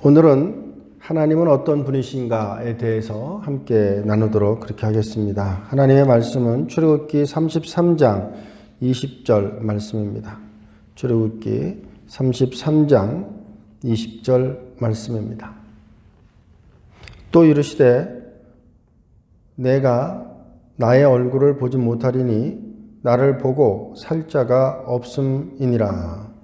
오늘은 하나님은 어떤 분이신가에 대해서 함께 나누도록 그렇게 하겠습니다. 하나님의 말씀은 출애굽기 33장 20절 말씀입니다. 출애굽기 33장 20절 말씀입니다. 또 이르시되 내가 나의 얼굴을 보지 못하리니 나를 보고 살 자가 없음이니라.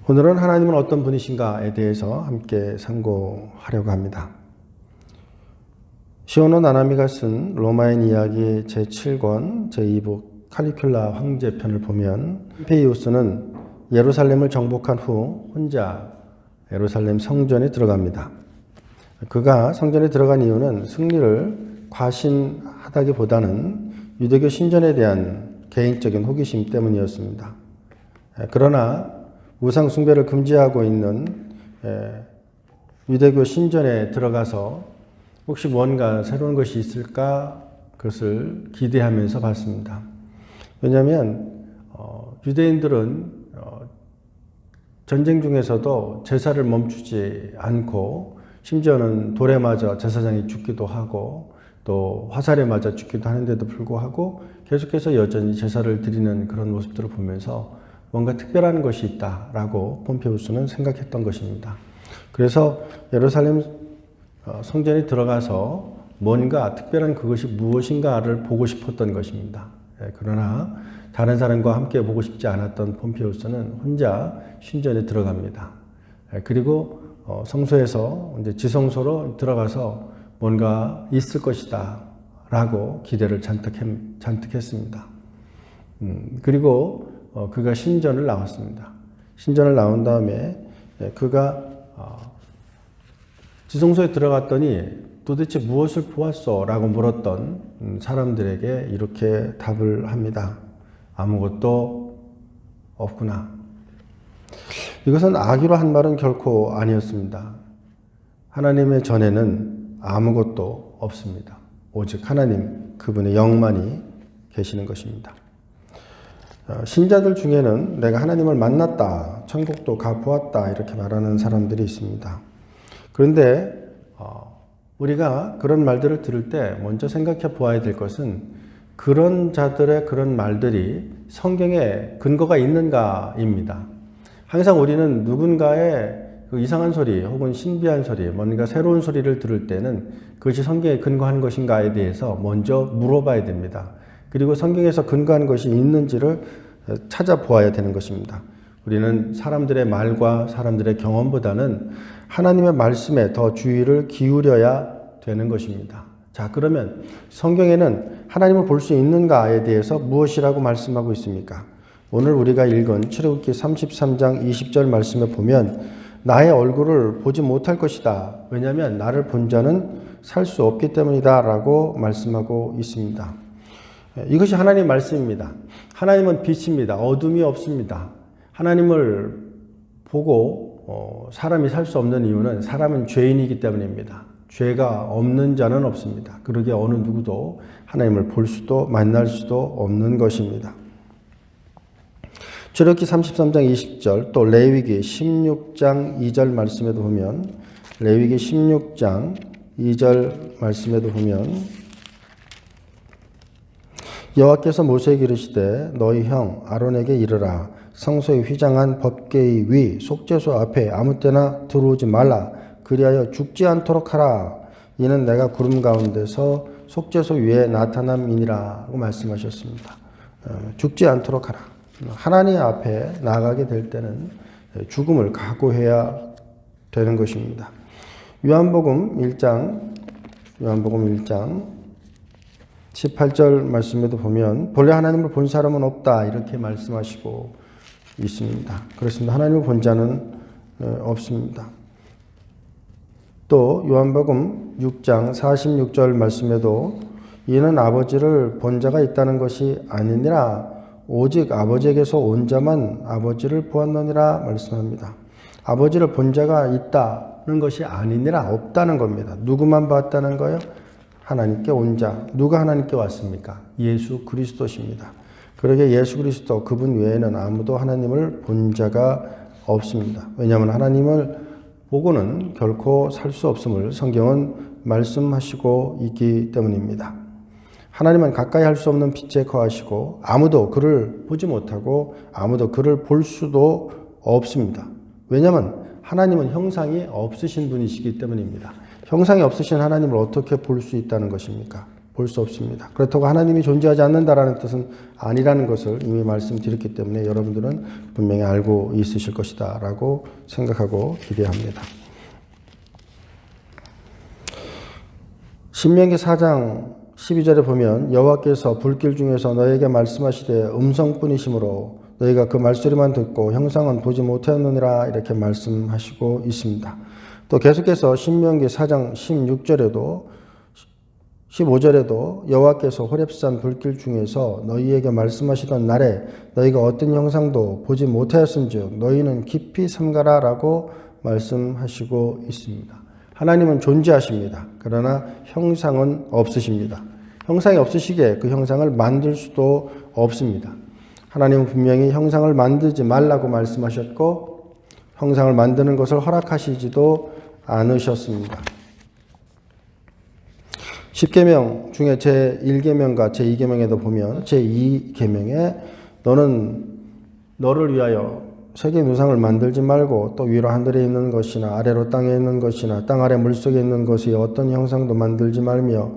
오늘은 하나님은 어떤 분이신가에 대해서 함께 상고하려고 합니다. 시오노 나나미가 쓴 로마인 이야기 제7권 제2부 칼리큘라 황제편을 보면 폼페이우스는 예루살렘을 정복한 후 혼자 예루살렘 성전에 들어갑니다. 그가 성전에 들어간 이유는 승리를 과신하다기보다는 유대교 신전에 대한 개인적인 호기심 때문이었습니다. 그러나 우상 숭배를 금지하고 있는 유대교 신전에 들어가서 혹시 뭔가 새로운 것이 있을까 그것을 기대하면서 봤습니다. 왜냐하면 유대인들은 전쟁 중에서도 제사를 멈추지 않고 심지어는 돌에 맞아 제사장이 죽기도 하고 또 화살에 맞아 죽기도 하는데도 불구하고 계속해서 여전히 제사를 드리는 그런 모습들을 보면서 뭔가 특별한 것이 있다라고 폼페이우스는 생각했던 것입니다. 그래서 예루살렘 성전에 들어가서 뭔가 특별한 그것이 무엇인가를 보고 싶었던 것입니다. 그러나 다른 사람과 함께 보고 싶지 않았던 폼페이우스는 혼자 신전에 들어갑니다. 그리고 성소에서 이제 지성소로 들어가서 뭔가 있을 것이다 라고 기대를 잔뜩 했습니다. 그리고 그가 신전을 나왔습니다. 신전을 나온 다음에 그가 지성소에 들어갔더니 도대체 무엇을 보았어? 라고 물었던 사람들에게 이렇게 답을 합니다. 아무것도 없구나. 이것은 악의로 한 말은 결코 아니었습니다. 하나님의 전에는 아무것도 없습니다. 오직 하나님, 그분의 영만이 계시는 것입니다. 신자들 중에는 내가 하나님을 만났다, 천국도 가보았다 이렇게 말하는 사람들이 있습니다. 그런데 우리가 그런 말들을 들을 때 먼저 생각해 보아야 될 것은 그런 자들의 그런 말들이 성경에 근거가 있는가입니다. 항상 우리는 누군가의 그 이상한 소리 혹은 신비한 소리, 뭔가 새로운 소리를 들을 때는 그것이 성경에 근거한 것인가에 대해서 먼저 물어봐야 됩니다. 그리고 성경에서 근거한 것이 있는지를 찾아보아야 되는 것입니다. 우리는 사람들의 말과 사람들의 경험보다는 하나님의 말씀에 더 주의를 기울여야 되는 것입니다. 자, 그러면 성경에는 하나님을 볼 수 있는가에 대해서 무엇이라고 말씀하고 있습니까? 오늘 우리가 읽은 출애굽기 33장 20절 말씀에 보면 나의 얼굴을 보지 못할 것이다. 왜냐하면 나를 본 자는 살 수 없기 때문이다 라고 말씀하고 있습니다. 이것이 하나님의 말씀입니다. 하나님은 빛입니다. 어둠이 없습니다. 하나님을 보고 사람이 살 수 없는 이유는 사람은 죄인이기 때문입니다. 죄가 없는 자는 없습니다. 그러기에 어느 누구도 하나님을 볼 수도 만날 수도 없는 것입니다. 출애굽기 33장 20절 또 레위기 16장 2절 말씀에도 보면 레위기 16장 2절 말씀에도 보면 여호와께서 모세에게 이르시되 너희 형 아론에게 이르라 성소에 휘장한 법궤의 위 속죄소 앞에 아무 때나 들어오지 말라 그리하여 죽지 않도록 하라 이는 내가 구름 가운데서 속죄소 위에 나타남이니라 고 말씀하셨습니다. 죽지 않도록 하라. 하나님 앞에 나가게 될 때는 죽음을 각오해야 되는 것입니다. 요한복음 1장 18절 말씀에도 보면 본래 하나님을 본 사람은 없다 이렇게 말씀하시고 있습니다. 그렇습니다. 하나님을 본 자는 없습니다. 또 요한복음 6장 46절 말씀에도 이는 아버지를 본 자가 있다는 것이 아니니라 오직 아버지에게서 온 자만 아버지를 보았느니라 말씀합니다. 아버지를 본 자가 있다는 것이 아니니라 없다는 겁니다. 누구만 봤다는 거예요? 하나님께 온 자. 누가 하나님께 왔습니까? 예수 그리스도십니다. 그러게 예수 그리스도 그분 외에는 아무도 하나님을 본 자가 없습니다. 왜냐하면 하나님을 보고는 결코 살 수 없음을 성경은 말씀하시고 있기 때문입니다. 하나님은 가까이 할 수 없는 빛에 거하시고 아무도 그를 보지 못하고 아무도 그를 볼 수도 없습니다. 왜냐하면 하나님은 형상이 없으신 분이시기 때문입니다. 형상이 없으신 하나님을 어떻게 볼 수 있다는 것입니까? 볼 수 없습니다. 그렇다고 하나님이 존재하지 않는다라는 뜻은 아니라는 것을 이미 말씀드렸기 때문에 여러분들은 분명히 알고 있으실 것이다 라고 생각하고 기대합니다. 신명기 4장 12절에 보면 여호와께서 불길 중에서 너에게 말씀하시되 음성뿐이시므로 너희가 그 말소리만 듣고 형상은 보지 못하였느니라 이렇게 말씀하시고 있습니다. 또 계속해서 신명기 4장 16절에도 15절에도 여호와께서 호렙산 불길 중에서 너희에게 말씀하시던 날에 너희가 어떤 형상도 보지 못하였은즉 너희는 깊이 삼가라 라고 말씀하시고 있습니다. 하나님은 존재하십니다. 그러나 형상은 없으십니다. 형상이 없으시기에 그 형상을 만들 수도 없습니다. 하나님은 분명히 형상을 만들지 말라고 말씀하셨고 형상을 만드는 것을 허락하시지도 않으셨습니다. 10계명 중에 제1계명과 제2계명에도 보면 제2계명에 너는 너를 위하여 세계 우상을 만들지 말고 또 위로 하늘에 있는 것이나 아래로 땅에 있는 것이나 땅 아래 물속에 있는 것이 어떤 형상도 만들지 말며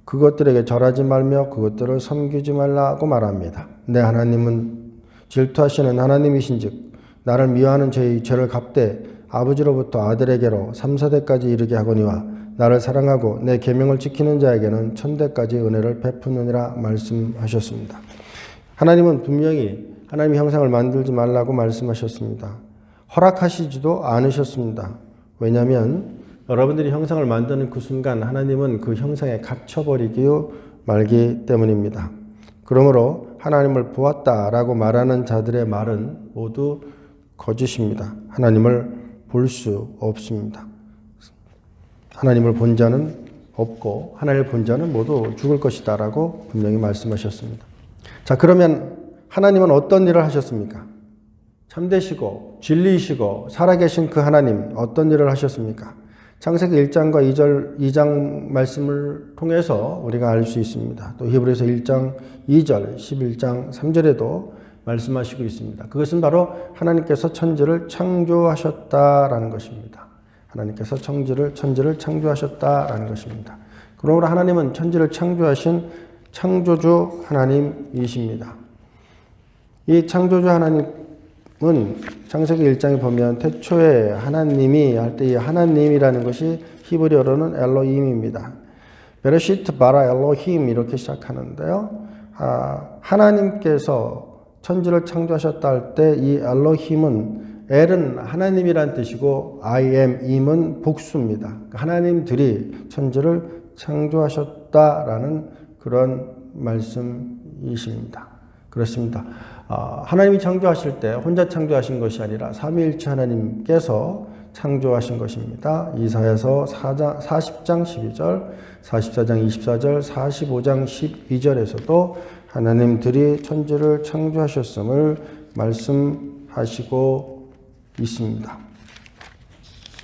그것들에게 절하지 말며 그것들을 섬기지 말라고 말합니다. 내 하나님은 질투하시는 하나님이신즉 나를 미워하는 저의 죄를 갚되 아버지로부터 아들에게로 3, 4대까지 이르게 하거니와 나를 사랑하고 내 계명을 지키는 자에게는 1000대까지 은혜를 베푸느니라 말씀하셨습니다. 하나님은 분명히 하나님의 형상을 만들지 말라고 말씀하셨습니다. 허락하시지도 않으셨습니다. 왜냐하면 여러분들이 형상을 만드는 그 순간 하나님은 그 형상에 갇혀버리기 말기 때문입니다. 그러므로 하나님을 보았다라고 말하는 자들의 말은 모두 거짓입니다. 하나님을 볼 수 없습니다. 하나님을 본 자는 없고 하나님을 본 자는 모두 죽을 것이다 라고 분명히 말씀하셨습니다. 자, 그러면 하나님은 어떤 일을 하셨습니까? 참되시고 진리이시고 살아계신 그 하나님 어떤 일을 하셨습니까? 창세기 1장과 2장 말씀을 통해서 우리가 알 수 있습니다. 또 히브리서 1장 2절, 11장 3절에도 말씀하시고 있습니다. 그것은 바로 하나님께서 천지를 창조하셨다라는 것입니다. 하나님께서 천지를 창조하셨다라는 것입니다. 그러므로 하나님은 천지를 창조하신 창조주 하나님이십니다. 이 창조주 하나님은 창세기 1장에 보면 태초에 하나님이 할 때 이 하나님이라는 것이 히브리어로는 엘로힘입니다. 베레시트 바라 엘로힘 이렇게 시작하는데요. 하나님께서 천지를 창조하셨다 할 때 이 엘로힘은 엘은 하나님이란 뜻이고 I am 임은 복수입니다. 하나님들이 천지를 창조하셨다라는 그런 말씀이십니다. 그렇습니다. 하나님이 창조하실 때 혼자 창조하신 것이 아니라 삼위일체 하나님께서 창조하신 것입니다. 이사야서 40장 12절, 44장 24절, 45장 12절에서도 하나님들이 천지를 창조하셨음을 말씀하시고 있습니다.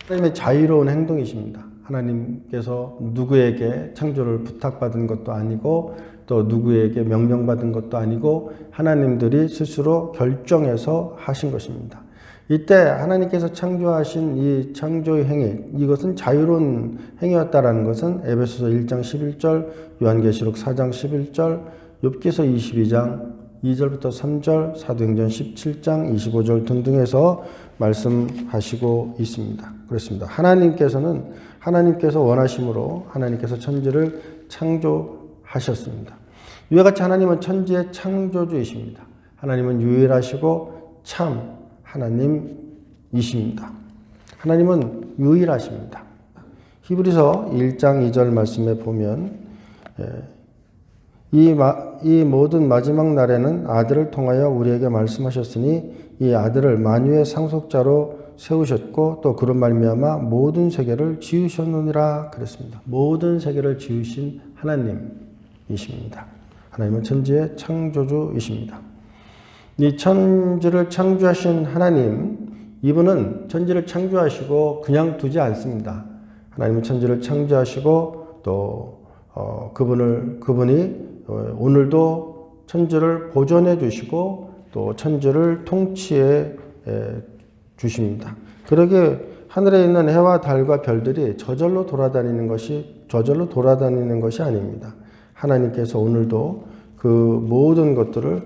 하나님의 자유로운 행동이십니다. 하나님께서 누구에게 창조를 부탁받은 것도 아니고 또 누구에게 명령받은 것도 아니고 하나님들이 스스로 결정해서 하신 것입니다. 이때 하나님께서 창조하신 이 창조의 행위, 이것은 자유로운 행위였다라는 것은 에베소서 1장 11절, 요한계시록 4장 11절, 욥기서 22장 2절부터 3절, 사도행전 17장 25절 등등에서 말씀하시고 있습니다. 그렇습니다. 하나님께서 원하심으로 하나님께서 천지를 창조하셨습니다. 이와 같이 하나님은 천지의 창조주이십니다. 하나님은 유일하시고 참 하나님이십니다. 하나님은 유일하십니다. 히브리서 1장 2절 말씀에 보면 이 모든 마지막 날에는 아들을 통하여 우리에게 말씀하셨으니 이 아들을 만유의 상속자로 세우셨고 또 그런 말미암아 모든 세계를 지으셨느니라 그랬습니다. 모든 세계를 지으신 하나님이십니다. 하나님은 천지의 창조주이십니다. 이 천지를 창조하신 하나님, 이분은 천지를 창조하시고 그냥 두지 않습니다. 하나님은 천지를 창조하시고 또 그분이 오늘도 천지를 보존해 주시고 또 천지를 통치해 주십니다. 그러게 하늘에 있는 해와 달과 별들이 저절로 돌아다니는 것이 아닙니다. 하나님께서 오늘도 그 모든 것들을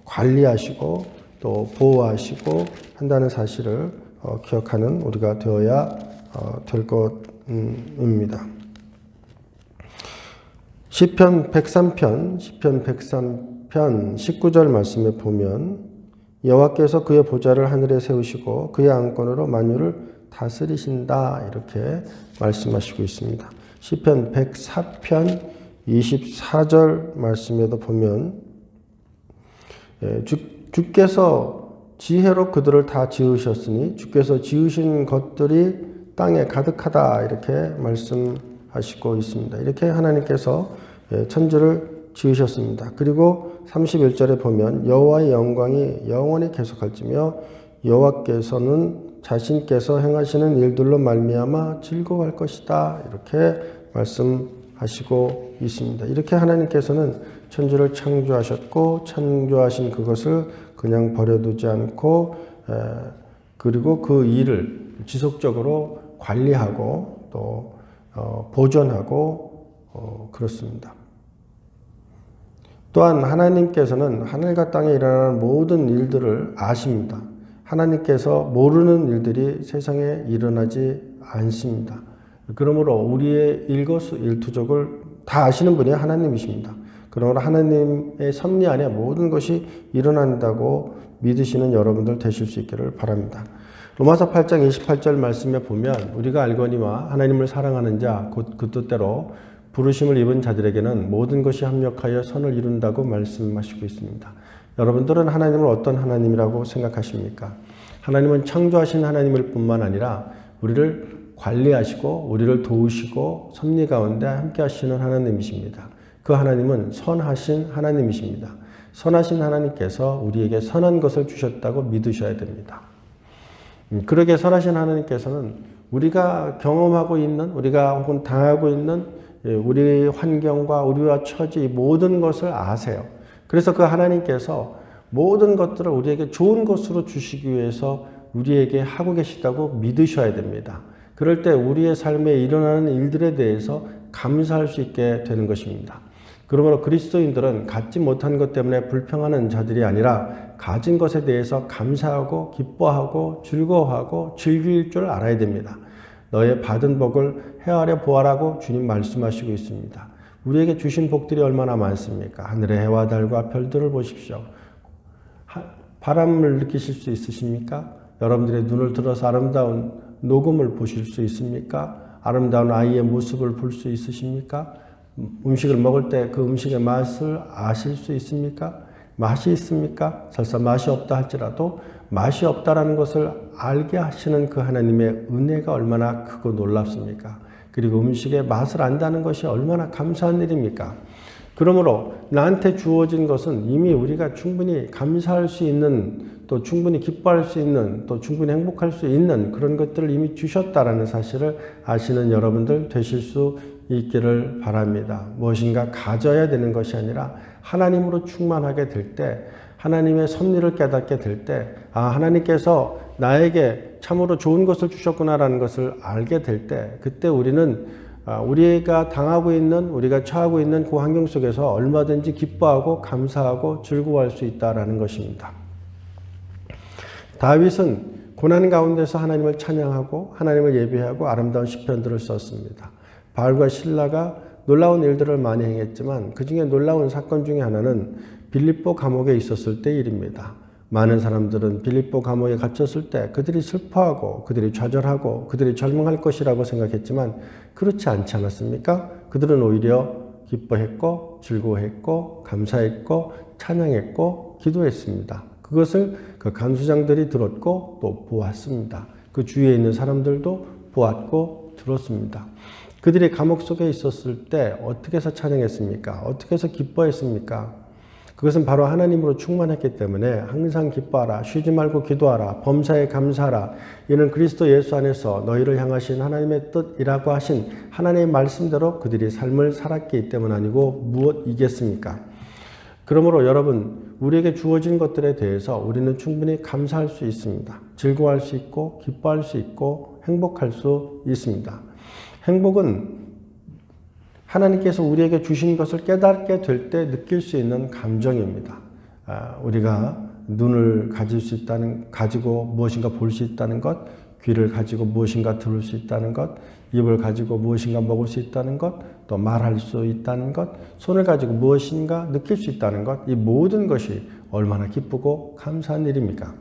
관리하시고 또 보호하시고 한다는 사실을 기억하는 우리가 되어야 될 것입니다. 시편 103편 19절 말씀에 보면 여호와께서 그의 보좌를 하늘에 세우시고 그의 안건으로 만유를 다스리신다 이렇게 말씀하시고 있습니다. 시편 104편 24절 말씀에도 보면 주께서 지혜로 그들을 다 지으셨으니 주께서 지으신 것들이 땅에 가득하다 이렇게 말씀하시고 있습니다. 이렇게 하나님께서 천지를 지으셨습니다. 그리고 31절에 보면 여호와의 영광이 영원히 계속할지며 여호와께서는 자신께서 행하시는 일들로 말미암아 즐거워할 것이다 이렇게 말씀하시고 있습니다. 이렇게 하나님께서는 천지를 창조하셨고 창조하신 그것을 그냥 버려두지 않고 그리고 그 일을 지속적으로 관리하고 또 보존하고 그렇습니다. 또한 하나님께서는 하늘과 땅에 일어나는 모든 일들을 아십니다. 하나님께서 모르는 일들이 세상에 일어나지 않습니다. 그러므로 우리의 일거수일투족을 다 아시는 분이 하나님이십니다. 그러므로 하나님의 섭리 안에 모든 것이 일어난다고 믿으시는 여러분들 되실 수 있기를 바랍니다. 로마서 8장 28절 말씀에 보면 우리가 알거니와 하나님을 사랑하는 자 곧 그 뜻대로 부르심을 입은 자들에게는 모든 것이 합력하여 선을 이룬다고 말씀하시고 있습니다. 여러분들은 하나님을 어떤 하나님이라고 생각하십니까? 하나님은 창조하신 하나님일 뿐만 아니라 우리를 관리하시고 우리를 도우시고 섭리 가운데 함께 하시는 하나님이십니다. 그 하나님은 선하신 하나님이십니다. 선하신 하나님께서 우리에게 선한 것을 주셨다고 믿으셔야 됩니다. 그러게 선하신 하나님께서는 우리가 경험하고 있는 우리가 혹은 당하고 있는 우리 환경과 우리와 처지 모든 것을 아세요. 그래서 그 하나님께서 모든 것들을 우리에게 좋은 것으로 주시기 위해서 우리에게 하고 계시다고 믿으셔야 됩니다. 그럴 때 우리의 삶에 일어나는 일들에 대해서 감사할 수 있게 되는 것입니다. 그러므로 그리스도인들은 갖지 못한 것 때문에 불평하는 자들이 아니라 가진 것에 대해서 감사하고 기뻐하고 즐거워하고 즐길 줄 알아야 됩니다. 너의 받은 복을 헤아려 보아라고 주님 말씀하시고 있습니다. 우리에게 주신 복들이 얼마나 많습니까? 하늘의 해와 달과 별들을 보십시오. 바람을 느끼실 수 있으십니까? 여러분들의 눈을 들어서 아름다운 녹음을 보실 수 있습니까? 아름다운 아이의 모습을 볼 수 있으십니까? 음식을 먹을 때 그 음식의 맛을 아실 수 있습니까? 맛이 있습니까? 설사 맛이 없다 할지라도 맛이 없다라는 것을 알게 하시는 그 하나님의 은혜가 얼마나 크고 놀랍습니까? 그리고 음식의 맛을 안다는 것이 얼마나 감사한 일입니까? 그러므로 나한테 주어진 것은 이미 우리가 충분히 감사할 수 있는 또 충분히 기뻐할 수 있는 또 충분히 행복할 수 있는 그런 것들을 이미 주셨다라는 사실을 아시는 여러분들 되실 수 있기를 바랍니다. 무엇인가 가져야 되는 것이 아니라 하나님으로 충만하게 될 때 하나님의 섭리를 깨닫게 될 때 하나님께서 나에게 참으로 좋은 것을 주셨구나라는 것을 알게 될 때 그때 우리는 우리가 당하고 있는 우리가 처하고 있는 그 환경 속에서 얼마든지 기뻐하고 감사하고 즐거워할 수 있다라는 것입니다. 다윗은 고난 가운데서 하나님을 찬양하고 하나님을 예배하고 아름다운 시편들을 썼습니다. 바울과 실라가 놀라운 일들을 많이 행했지만 그 중에 놀라운 사건 중에 하나는 빌립보 감옥에 있었을 때 일입니다. 많은 사람들은 빌립보 감옥에 갇혔을 때 그들이 슬퍼하고 그들이 좌절하고 그들이 절망할 것이라고 생각했지만 그렇지 않지 않았습니까? 그들은 오히려 기뻐했고 즐거워했고 감사했고 찬양했고 기도했습니다. 그것을 그 간수장들이 들었고 또 보았습니다. 그 주위에 있는 사람들도 보았고 들었습니다. 그들이 감옥 속에 있었을 때 어떻게 해서 찬양했습니까? 어떻게 해서 기뻐했습니까? 그것은 바로 하나님으로 충만했기 때문에 항상 기뻐하라, 쉬지 말고 기도하라, 범사에 감사하라. 이는 그리스도 예수 안에서 너희를 향하신 하나님의 뜻이라고 하신 하나님의 말씀대로 그들이 삶을 살았기 때문 아니고 무엇이겠습니까? 그러므로 여러분, 우리에게 주어진 것들에 대해서 우리는 충분히 감사할 수 있습니다. 즐거워할 수 있고 기뻐할 수 있고 행복할 수 있습니다. 행복은 하나님께서 우리에게 주신 것을 깨닫게 될 때 느낄 수 있는 감정입니다. 우리가 눈을 가지고 무엇인가 볼 수 있다는 것, 귀를 가지고 무엇인가 들을 수 있다는 것, 입을 가지고 무엇인가 먹을 수 있다는 것, 또 말할 수 있다는 것, 손을 가지고 무엇인가 느낄 수 있다는 것, 이 모든 것이 얼마나 기쁘고 감사한 일입니까?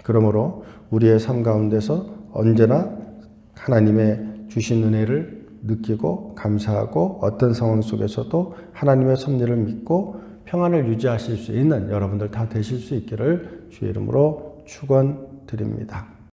그러므로 우리의 삶 가운데서 언제나 하나님의 주신 은혜를 느끼고 감사하고 어떤 상황 속에서도 하나님의 섭리를 믿고 평안을 유지하실 수 있는 여러분들 다 되실 수 있기를 주의 이름으로 축원드립니다.